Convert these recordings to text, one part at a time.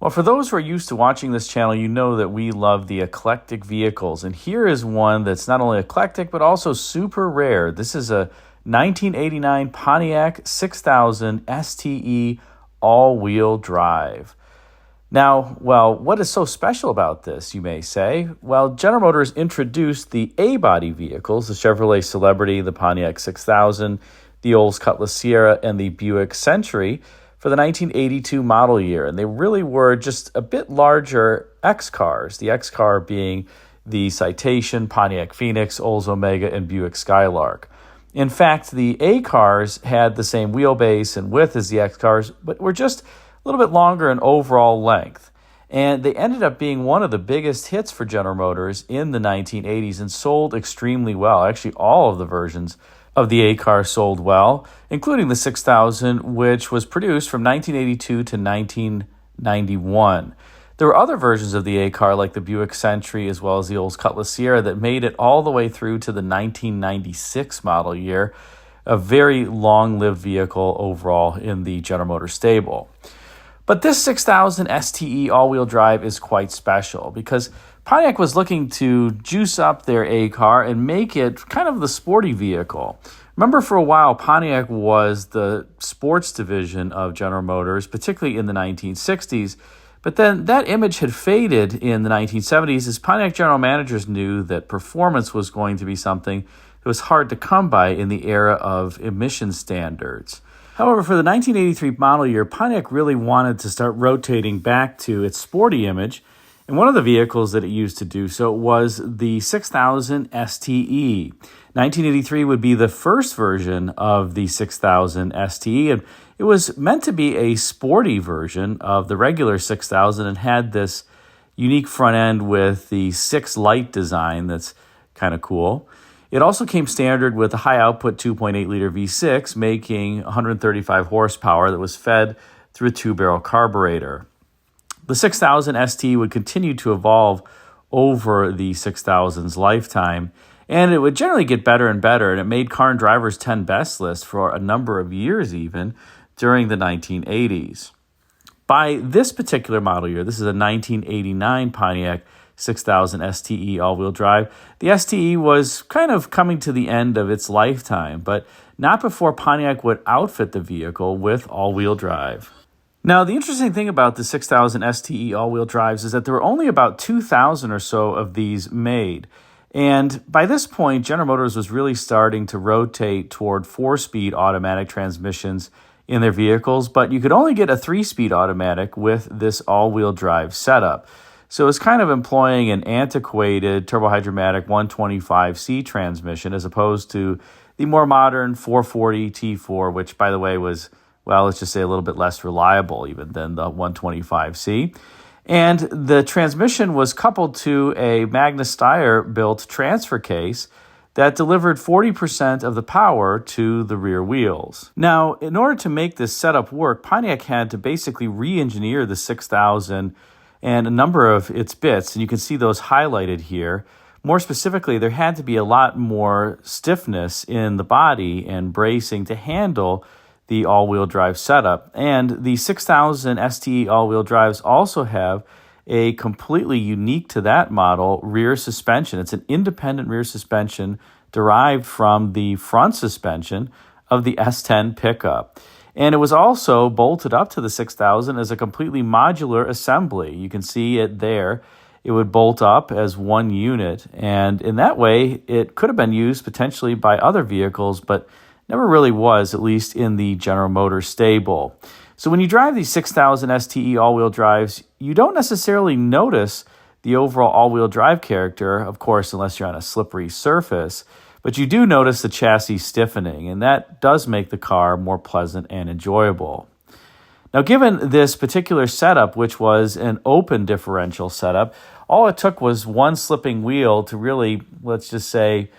Well, for those who are used to watching this channel, you know that we love the eclectic vehicles. And here is one that's not only eclectic, but also super rare. This is a 1989 Pontiac 6000 STE all-wheel drive. Now, well, what is so special about this, you may say? Well, General Motors introduced the A-body vehicles, the Chevrolet Celebrity, the Pontiac 6000, the Olds Cutlass Sierra, and the Buick Century for the 1982 model year. And they really were just a bit larger X cars, the X car being the Citation, Pontiac Phoenix, Olds Omega, and Buick Skylark. In fact, the A cars had the same wheelbase and width as the X cars, but were just a little bit longer in overall length. And they ended up being one of the biggest hits for General Motors in the 1980s and sold extremely well. Actually, all of the versions of the A car sold well, including the 6000, which was produced from 1982 to 1991. There were other versions of the A car, like the Buick Century, as well as the Olds Cutlass Sierra, that made it all the way through to the 1996 model year, a very long-lived vehicle overall in the General Motors stable. But this 6000 STE all-wheel drive is quite special because Pontiac was looking to juice up their A car and make it kind of the sporty vehicle. Remember, for a while, Pontiac was the sports division of General Motors, particularly in the 1960s. But then that image had faded in the 1970s as Pontiac general managers knew that performance was going to be something that was hard to come by in the era of emission standards. However, for the 1983 model year, Pontiac really wanted to start rotating back to its sporty image. And one of the vehicles that it used to do so was the 6000 STE. 1983 would be the first version of the 6000 STE, and it was meant to be a sporty version of the regular 6000 and had this unique front end with the 6 light design that's kind of cool. It also came standard with a high-output 2.8-liter V6, making 135 horsepower that was fed through a 2-barrel carburetor. The 6000 ST would continue to evolve over the 6000's lifetime, and it would generally get better and better, and it made Car and Driver's 10 Best list for a number of years even during the 1980s. By this particular model year, this is a 1989 Pontiac 6000 STE all-wheel drive, the STE was kind of coming to the end of its lifetime, but not before Pontiac would outfit the vehicle with all-wheel drive. Now, the interesting thing about the 6000 STE all-wheel drives is that there were only about 2,000 or so of these made. And by this point, General Motors was really starting to rotate toward 4-speed automatic transmissions in their vehicles, but you could only get a 3-speed automatic with this all-wheel drive setup. So it's kind of employing an antiquated turbohydromatic 125C transmission as opposed to the more modern 440 T4, which, by the way, was, well, let's just say a little bit less reliable even than the 125C. And the transmission was coupled to a Magnus Steyr-built transfer case that delivered 40% of the power to the rear wheels. Now, in order to make this setup work, Pontiac had to basically re-engineer the 6000 and a number of its bits, and you can see those highlighted here. More specifically, there had to be a lot more stiffness in the body and bracing to handle the all-wheel drive setup. And the 6000 STE all-wheel drives also have a completely unique to that model rear suspension. It's an independent rear suspension derived from the front suspension of the S10 pickup. And it was also bolted up to the 6000 as a completely modular assembly. You can see it there. It would bolt up as one unit. And in that way, it could have been used potentially by other vehicles, but never really was, at least in the General Motors stable. So when you drive these 6000 STE all-wheel drives, you don't necessarily notice the overall all-wheel drive character, of course, unless you're on a slippery surface. But you do notice the chassis stiffening, and that does make the car more pleasant and enjoyable. Now, given this particular setup, which was an open differential setup, all it took was one slipping wheel to really, let's just say,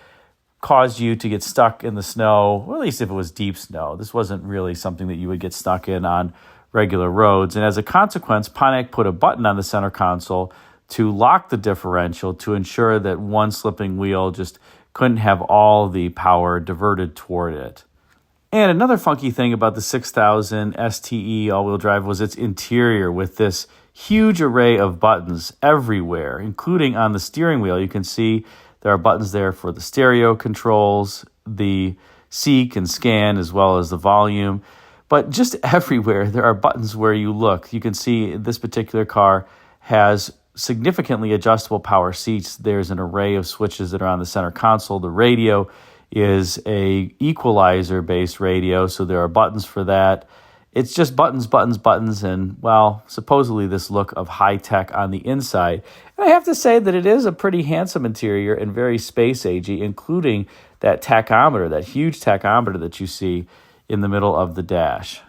cause you to get stuck in the snow, or at least if it was deep snow. This wasn't really something that you would get stuck in on regular roads. And as a consequence, Pontiac put a button on the center console to lock the differential to ensure that one slipping wheel just couldn't have all the power diverted toward it. And another funky thing about the 6000 STE all-wheel drive was its interior with this huge array of buttons everywhere, including on the steering wheel. You can see there are buttons there for the stereo controls, the seek and scan, as well as the volume. But just everywhere, there are buttons where you look. You can see this particular car has significantly adjustable power seats. There's an array of switches that are on the center console. The radio is a equalizer-based radio, so there are buttons for that. It's just buttons, buttons, buttons, and, well, supposedly this look of high-tech on the inside. And I have to say that it is a pretty handsome interior and very space-agey, including that tachometer, that huge tachometer that you see in the middle of the dash.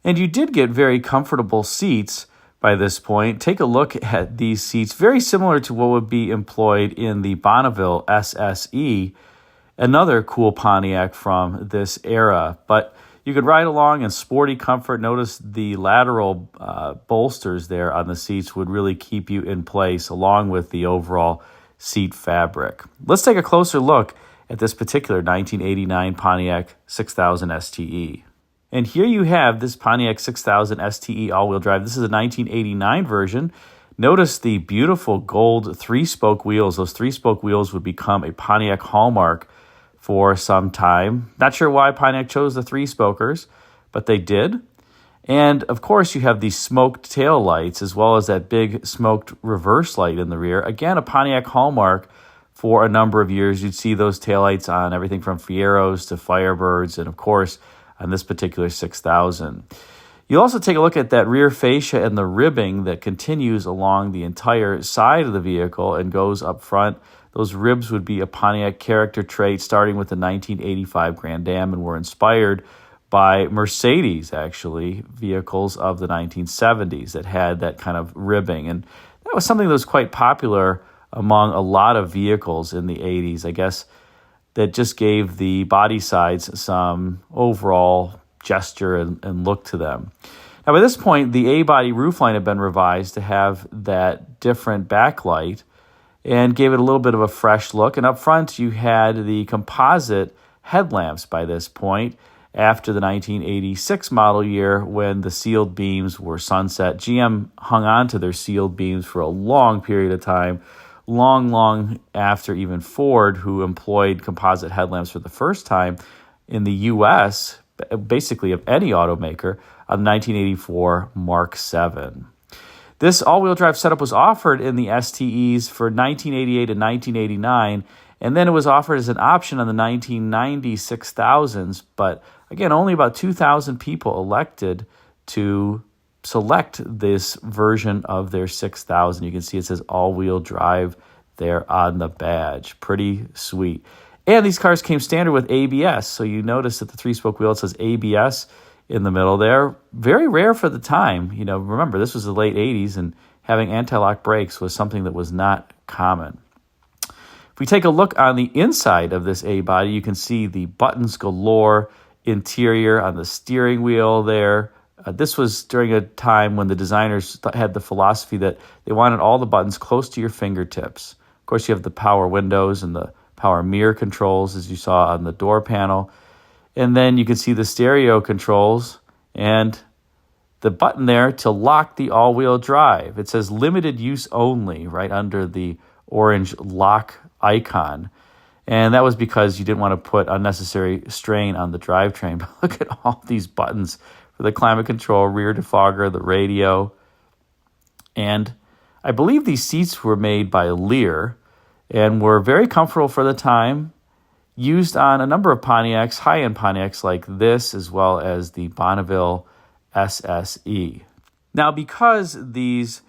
And you did get very comfortable seats by this point. Take a look at these seats, very similar to what would be employed in the Bonneville SSE, another cool Pontiac from this era. But you could ride along in sporty comfort. Notice the lateral bolsters there on the seats would really keep you in place, along with the overall seat fabric. Let's take a closer look at this particular 1989 Pontiac 6000 STE. And here you have this Pontiac 6000 STE all-wheel drive. This is a 1989 version. Notice the beautiful gold three-spoke wheels. Those three-spoke wheels would become a Pontiac hallmark for some time. Not sure why Pontiac chose the three-spokers, but they did. And, of course, you have these smoked tail lights as well as that big smoked reverse light in the rear. Again, a Pontiac hallmark for a number of years. You'd see those taillights on everything from Fieros to Firebirds and, of course, on this particular 6000. You'll also take a look at that rear fascia and the ribbing that continues along the entire side of the vehicle and goes up front. Those ribs would be a Pontiac character trait starting with the 1985 Grand Am and were inspired by Mercedes, actually, vehicles of the 1970s that had that kind of ribbing. And that was something that was quite popular among a lot of vehicles in the 80s. I guess that just gave the body sides some overall gesture and look to them. Now, by this point, the A-body roofline had been revised to have that different backlight and gave it a little bit of a fresh look. And up front, you had the composite headlamps by this point after the 1986 model year when the sealed beams were sunset. GM hung on to their sealed beams for a long period of time, long after even Ford, who employed composite headlamps for the first time in the U.S., basically of any automaker, on the 1984 Mark VII. This all-wheel drive setup was offered in the STEs for 1988 and 1989, and then it was offered as an option on the 1990 6000s, but again, only about 2,000 people elected to select this version of their 6000. You can see it says all-wheel drive there on the badge. Pretty sweet. And these cars came standard with ABS, so you notice that the three-spoke wheel, it says ABS in the middle there. Very rare for the time. You know, remember, this was the late 80s, and having anti-lock brakes was something that was not common. If we take a look on the inside of this A-body, you can see the buttons galore interior on the steering wheel there. This was during a time when the designers had the philosophy that they wanted all the buttons close to your fingertips. Of course, you have the power windows and the power mirror controls, as you saw on the door panel. And then you can see the stereo controls and the button there to lock the all-wheel drive. It says limited use only right under the orange lock icon. And that was because you didn't want to put unnecessary strain on the drivetrain. But look at all these buttons for the climate control, rear defogger, the radio. And I believe these seats were made by Lear and were very comfortable for the time, used on a number of Pontiacs, high-end Pontiacs like this, as well as the Bonneville SSE. Now, because these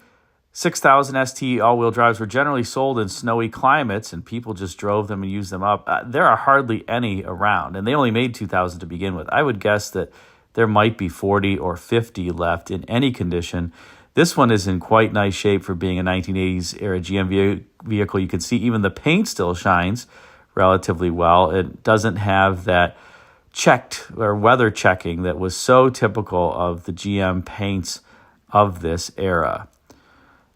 6000 ST all-wheel drives were generally sold in snowy climates and people just drove them and used them up, there are hardly any around, and they only made 2,000 to begin with. I would guess that there might be 40 or 50 left in any condition. This one is in quite nice shape for being a 1980s era GM vehicle. You can see even the paint still shines relatively well. It doesn't have that checked or weather checking that was so typical of the GM paints of this era.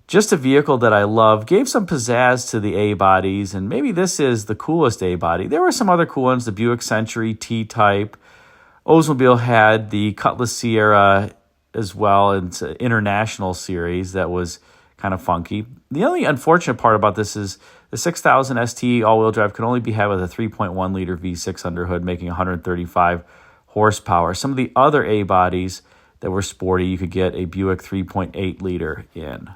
Just a vehicle that I love, gave some pizzazz to the A-bodies, and maybe this is the coolest A-body. There were some other cool ones, the Buick Century T-Type. Oldsmobile had the Cutlass Sierra as well. It's an international series that was kind of funky. The only unfortunate part about this is the 6000 STE all-wheel drive could only be had with a 3.1 liter V6 under hood, making 135 horsepower. Some of the other A bodies that were sporty, you could get a Buick 3.8 liter in.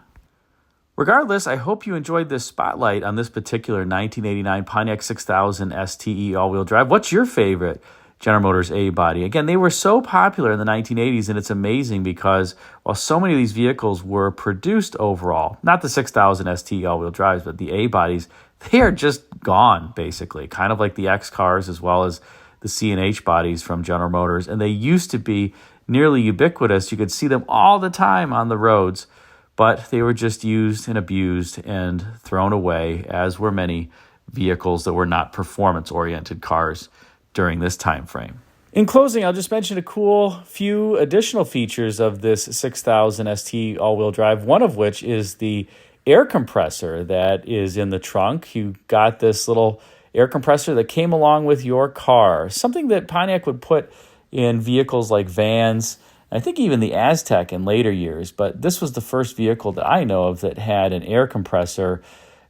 Regardless, I hope you enjoyed this spotlight on this particular 1989 Pontiac 6000 STE all-wheel drive. What's your favorite General Motors A body? Again, they were so popular in the 1980s, and it's amazing because while so many of these vehicles were produced overall, not the 6000 STE all-wheel drives, but the A bodies, they are just gone, basically, kind of like the X cars as well as the C and H bodies from General Motors. And they used to be nearly ubiquitous. You could see them all the time on the roads, but they were just used and abused and thrown away, as were many vehicles that were not performance-oriented cars during this time frame. In closing, I'll just mention a cool few additional features of this 6000 ST all-wheel drive, one of which is the air compressor that is in the trunk. You got this little air compressor that came along with your car, something that Pontiac would put in vehicles like vans, I think even the Aztec in later years, but this was the first vehicle that I know of that had an air compressor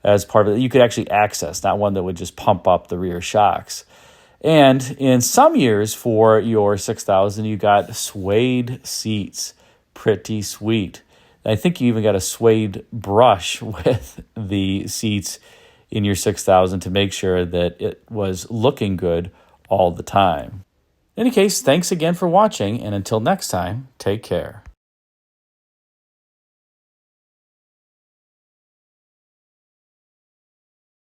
as part of it that you could actually access, not one that would just pump up the rear shocks. And in some years for your 6000, you got suede seats. Pretty sweet. I think you even got a suede brush with the seats in your 6000 to make sure that it was looking good all the time. In any case, thanks again for watching, and until next time, take care.